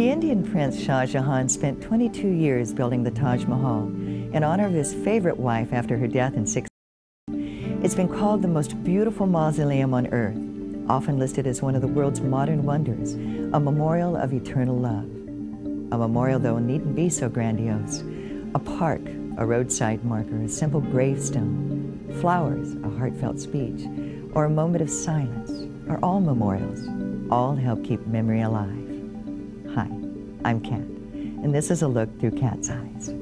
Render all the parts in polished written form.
The Indian prince Shah Jahan spent 22 years building the Taj Mahal in honor of his favorite wife after her death in 16. It's been called the most beautiful mausoleum on earth, often listed as one of the world's modern wonders, a memorial of eternal love. A memorial, though, needn't be so grandiose. A park, a roadside marker, a simple gravestone, flowers, a heartfelt speech, or a moment of silence are all memorials. All help keep memory alive. Hi, I'm Kat, and this is a look through Kat's eyes.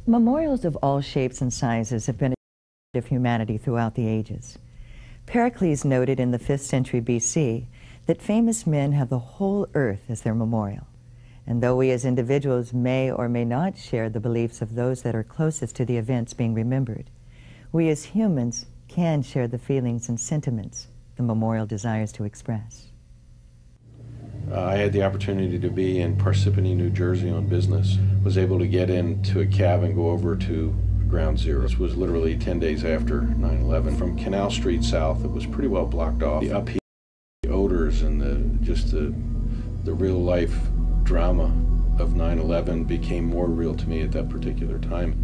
Memorials of all shapes and sizes have been a part of humanity throughout the ages. Pericles noted in the 5th century BC that famous men have the whole earth as their memorial. And though we as individuals may or may not share the beliefs of those that are closest to the events being remembered, we as humans can share the feelings and sentiments the memorial desires to express. I had the opportunity to be in Parsippany, New Jersey on business. Was able to get into a cab and go over to Ground Zero. This was literally 10 days after 9/11. From Canal Street south, it was pretty well blocked off. The upheaval, the odors, and the real life drama of 9/11 became more real to me at that particular time.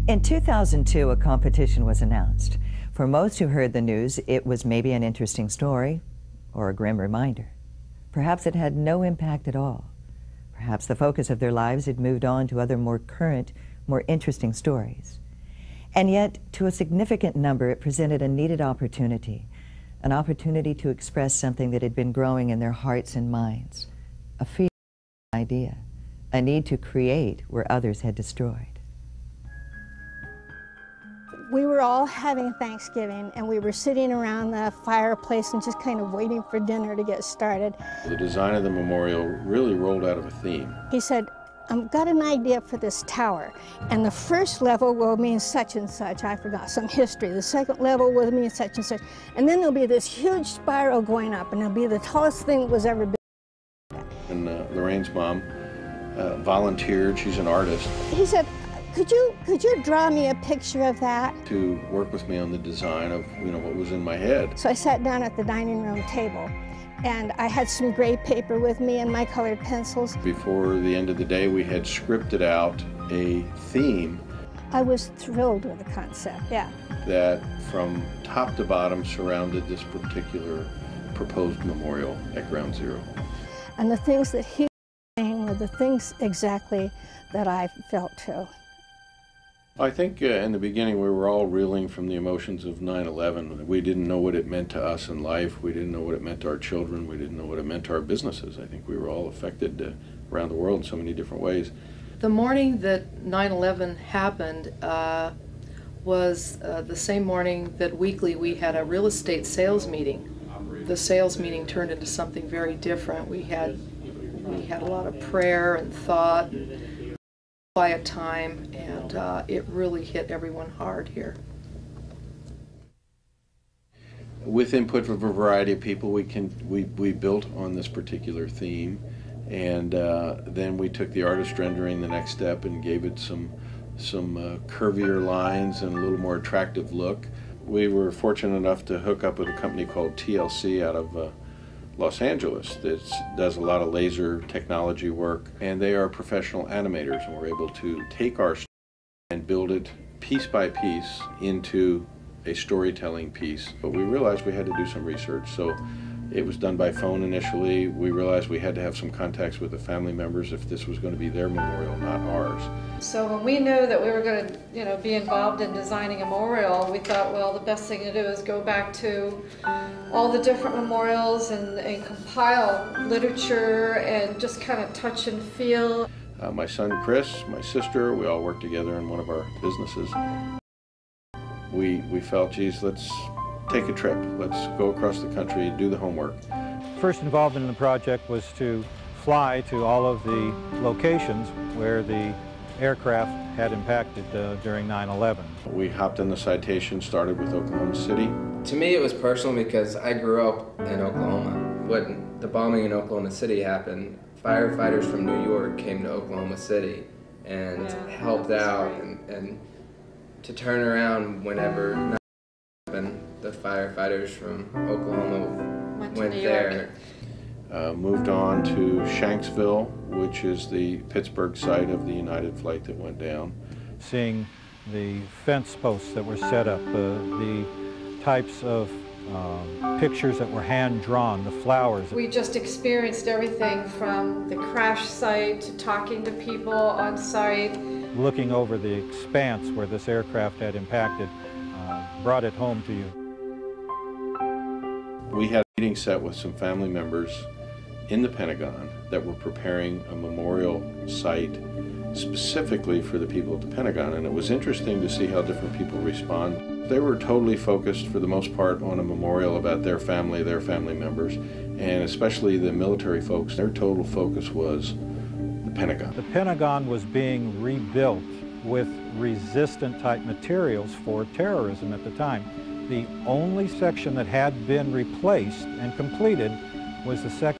In 2002, a competition was announced. For most who heard the news, it was maybe an interesting story or a grim reminder. Perhaps it had no impact at all. Perhaps the focus of their lives had moved on to other more current, more interesting stories. And yet, to a significant number, it presented a needed opportunity, an opportunity to express something that had been growing in their hearts and minds, a feeling, an idea, a need to create where others had destroyed. We were all having Thanksgiving, and we were sitting around the fireplace and just kind of waiting for dinner to get started. The design of the memorial really rolled out of a theme. He said, I've got an idea for this tower, and the first level will mean such and such. I forgot some history. The second level will mean such and such. And then there'll be this huge spiral going up, and it'll be the tallest thing that was ever built. And Lorraine's mom volunteered. She's an artist. He said, could you draw me a picture of that? To work with me on the design of what was in my head. So I sat down at the dining room table, and I had some gray paper with me and my colored pencils. Before the end of the day, we had scripted out a theme. I was thrilled with the concept, yeah. That from top to bottom surrounded this particular proposed memorial at Ground Zero. And the things that he was saying were the things exactly that I felt too. I think in the beginning we were all reeling from the emotions of 9/11. We didn't know what it meant to us in life. We didn't know what it meant to our children. We didn't know what it meant to our businesses. I think we were all affected around the world in so many different ways. The morning that 9/11 happened was the same morning that weekly we had a real estate sales meeting. The sales meeting turned into something very different. We had a lot of prayer and thought, and quiet time, and it really hit everyone hard here. With input from a variety of people, we built on this particular theme, and then we took the artist rendering the next step and gave it some curvier lines and a little more attractive look. We were fortunate enough to hook up with a company called TLC out of Los Angeles that does a lot of laser technology work, and they are professional animators, and we're able to take our story and build it piece by piece into a storytelling piece. But we realized we had to do some research, so it was done by phone initially. We realized we had to have some contacts with the family members if this was going to be their memorial, not ours. So when we knew that we were going to, be involved in designing a memorial, we thought, well, the best thing to do is go back to all the different memorials and compile literature and just kind of touch and feel. My son Chris, my sister, we all worked together in one of our businesses. We felt, geez, let's take a trip. Let's go across the country, do the homework. First involvement in the project was to fly to all of the locations where the aircraft had impacted during 9/11. We hopped in the Citation, started with Oklahoma City. To me it was personal because I grew up in Oklahoma. When the bombing in Oklahoma City happened, firefighters from New York came to Oklahoma City and helped out, and to turn around whenever 9/11, the firefighters from Oklahoma Went to went New there. Moved on to Shanksville, which is the Pittsburgh site of the United flight that went down. Seeing the fence posts that were set up, the types of pictures that were hand-drawn, the flowers. We just experienced everything from the crash site to talking to people on site. Looking over the expanse where this aircraft had impacted brought it home to you. We had a meeting set with some family members in the Pentagon that were preparing a memorial site specifically for the people at the Pentagon, and it was interesting to see how different people respond. They were totally focused for the most part on a memorial about their family members, and especially the military folks, their total focus was the Pentagon. The Pentagon was being rebuilt with resistant type materials for terrorism at the time. The only section that had been replaced and completed was the section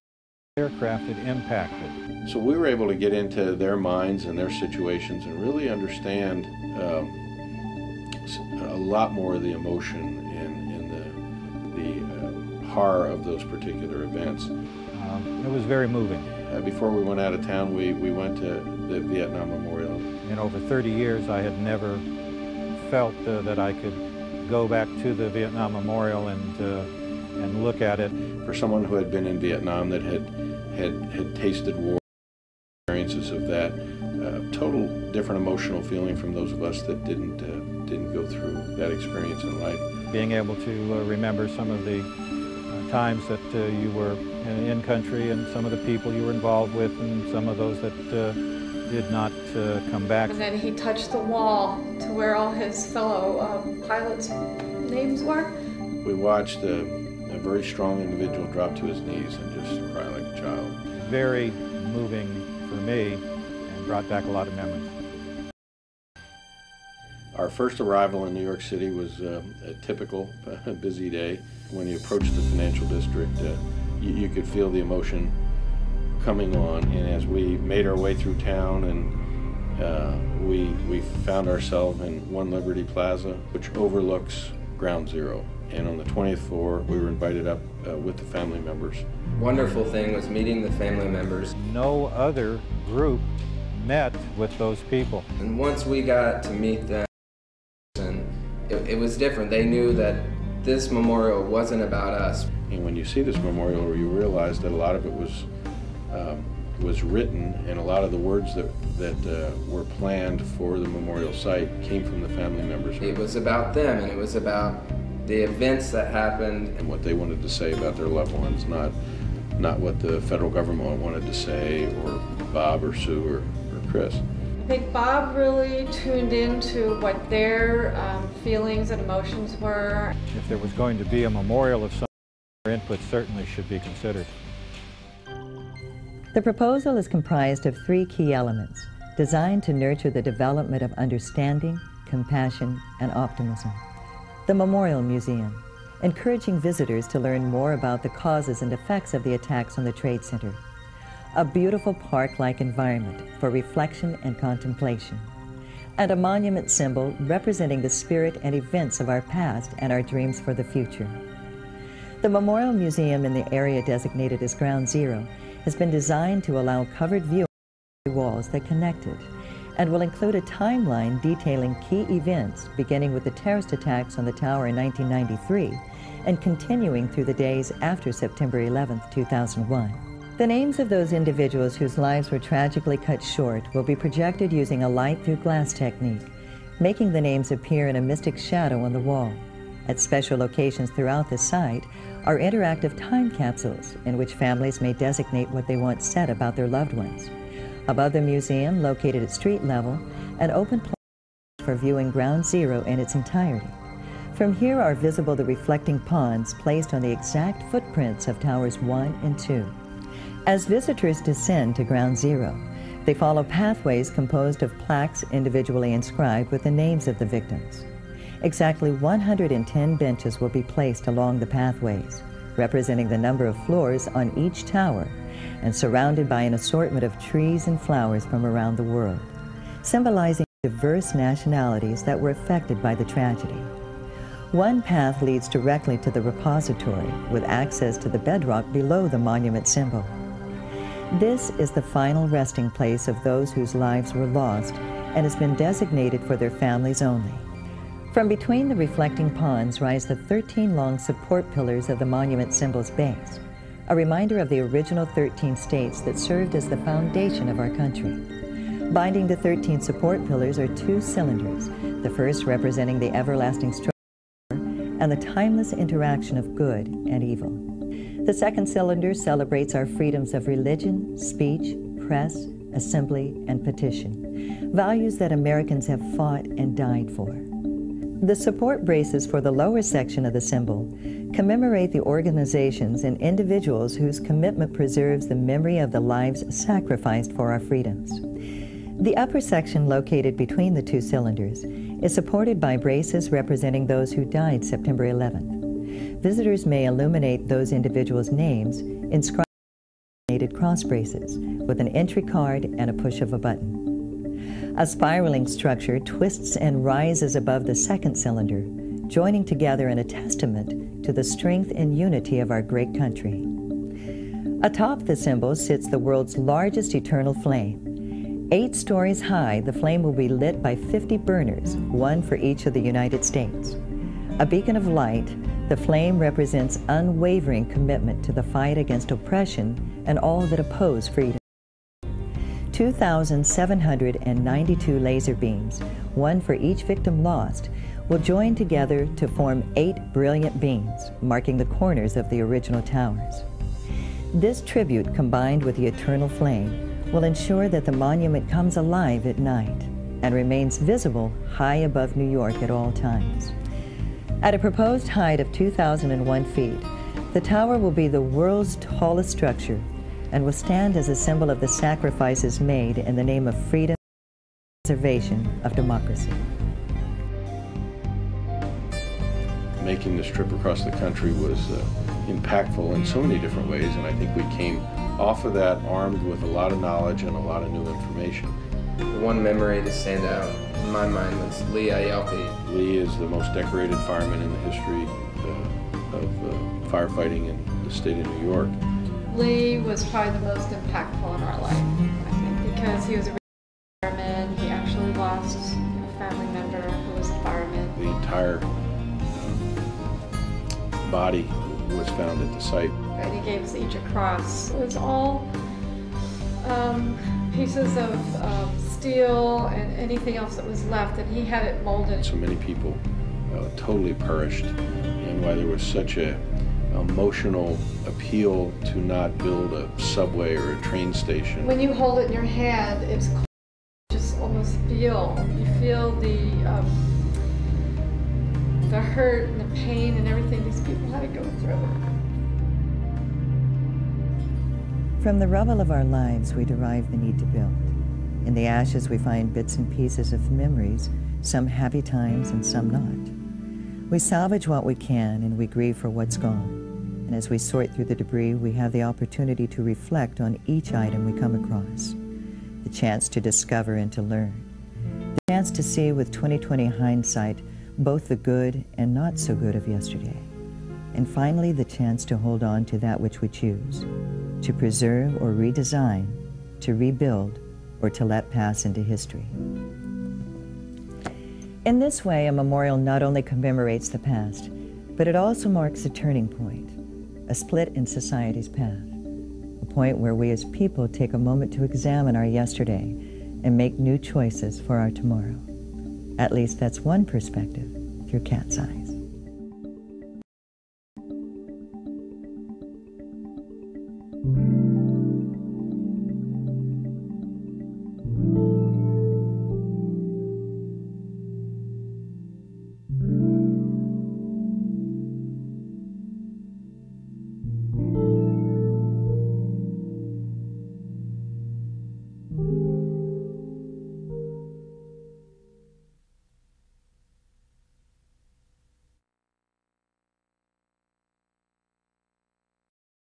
aircraft had impacted. So we were able to get into their minds and their situations and really understand a lot more of the emotion and the horror of those particular events. It was very moving. Before we went out of town, we went to the Vietnam Memorial. In over 30 years, I had never felt that I could go back to the Vietnam Memorial and look at it. For someone who had been in Vietnam that had tasted war, experiences of that, total different emotional feeling from those of us that didn't go through that experience in life. Being able to remember some of the times that you were in country and some of the people you were involved with and some of those that did not come back. And then he touched the wall to where all his fellow pilots' names were. We watched a very strong individual drop to his knees and just cry like a child. Very moving for me and brought back a lot of memories. Our first arrival in New York City was a typical busy day. When you approached the financial district, you could feel the emotion coming on, and as we made our way through town, and we found ourselves in One Liberty Plaza, which overlooks Ground Zero. And on the 20th floor, we were invited up with the family members. Wonderful thing was meeting the family members. No other group met with those people. And once we got to meet them, it was different. They knew that this memorial wasn't about us. And when you see this memorial, you realize that a lot of it was written, and a lot of the words that were planned for the memorial site came from the family members. It was about them, and it was about the events that happened and what they wanted to say about their loved ones, not what the federal government wanted to say, or Bob or Sue or Chris. I think Bob really tuned into what their feelings and emotions were. If there was going to be a memorial of some, their input certainly should be considered. The proposal is comprised of 3 key elements designed to nurture the development of understanding, compassion, and optimism. The Memorial Museum, encouraging visitors to learn more about the causes and effects of the attacks on the Trade Center. A beautiful park-like environment for reflection and contemplation. And a monument symbol representing the spirit and events of our past and our dreams for the future. The Memorial Museum in the area designated as Ground Zero has been designed to allow covered view of the walls that connect it, and will include a timeline detailing key events beginning with the terrorist attacks on the tower in 1993 and continuing through the days after September 11, 2001. The names of those individuals whose lives were tragically cut short will be projected using a light-through-glass technique, making the names appear in a mystic shadow on the wall. At special locations throughout the site are interactive time capsules in which families may designate what they want said about their loved ones. Above the museum, located at street level, an open platform for viewing Ground Zero in its entirety. From here are visible the reflecting ponds placed on the exact footprints of Towers 1 and 2. As visitors descend to Ground Zero, they follow pathways composed of plaques individually inscribed with the names of the victims. Exactly 110 benches will be placed along the pathways, representing the number of floors on each tower, and surrounded by an assortment of trees and flowers from around the world, symbolizing diverse nationalities that were affected by the tragedy. One path leads directly to the repository, with access to the bedrock below the monument symbol. This is the final resting place of those whose lives were lost and has been designated for their families only. From between the reflecting ponds rise the 13 long support pillars of the monument symbol's base, a reminder of the original 13 states that served as the foundation of our country. Binding the 13 support pillars are 2 cylinders, the first representing the everlasting struggle and the timeless interaction of good and evil. The second cylinder celebrates our freedoms of religion, speech, press, assembly, and petition, values that Americans have fought and died for. The support braces for the lower section of the symbol commemorate the organizations and individuals whose commitment preserves the memory of the lives sacrificed for our freedoms. The upper section, located between the 2 cylinders, is supported by braces representing those who died September 11th. Visitors may illuminate those individuals' names inscribed on cross braces with an entry card and a push of a button. A spiraling structure twists and rises above the second cylinder, joining together in a testament to the strength and unity of our great country. Atop the symbol sits the world's largest eternal flame. 8 stories high, the flame will be lit by 50 burners, 1 for each of the United States. A beacon of light, the flame represents unwavering commitment to the fight against oppression and all that oppose freedom. 2,792 laser beams, 1 for each victim lost, will join together to form 8 brilliant beams, marking the corners of the original towers. This tribute, combined with the eternal flame, will ensure that the monument comes alive at night and remains visible high above New York at all times. At a proposed height of 2,001 feet, the tower will be the world's tallest structure and will stand as a symbol of the sacrifices made in the name of freedom and preservation of democracy. Making this trip across the country was impactful in so many different ways, and I think we came off of that armed with a lot of knowledge and a lot of new information. The one memory to stand out in my mind was Lee Ielke. Lee is the most decorated fireman in the history of firefighting in the state of New York. Lee was probably the most impactful in our life, I think, because he was a fireman. He actually lost a family member who was a fireman. The entire body was found at the site. And he gave us each a cross. It was all pieces of steel and anything else that was left, and he had it molded. So many people totally perished, and why there was such a emotional appeal to not build a subway or a train station. When you hold it in your hand, it's cold. You just almost feel the hurt and the pain and everything these people had to go through. From the rubble of our lives, we derive the need to build. In the ashes, we find bits and pieces of memories, some happy times and some not. We salvage what we can and we grieve for what's gone. And as we sort through the debris, we have the opportunity to reflect on each item we come across. The chance to discover and to learn. The chance to see with 20/20 hindsight both the good and not so good of yesterday. And finally, the chance to hold on to that which we choose, to preserve or redesign, to rebuild, or to let pass into history. In this way, a memorial not only commemorates the past, but it also marks a turning point, a split in society's path, a point where we as people take a moment to examine our yesterday and make new choices for our tomorrow. At least that's one perspective through Cat's Eye.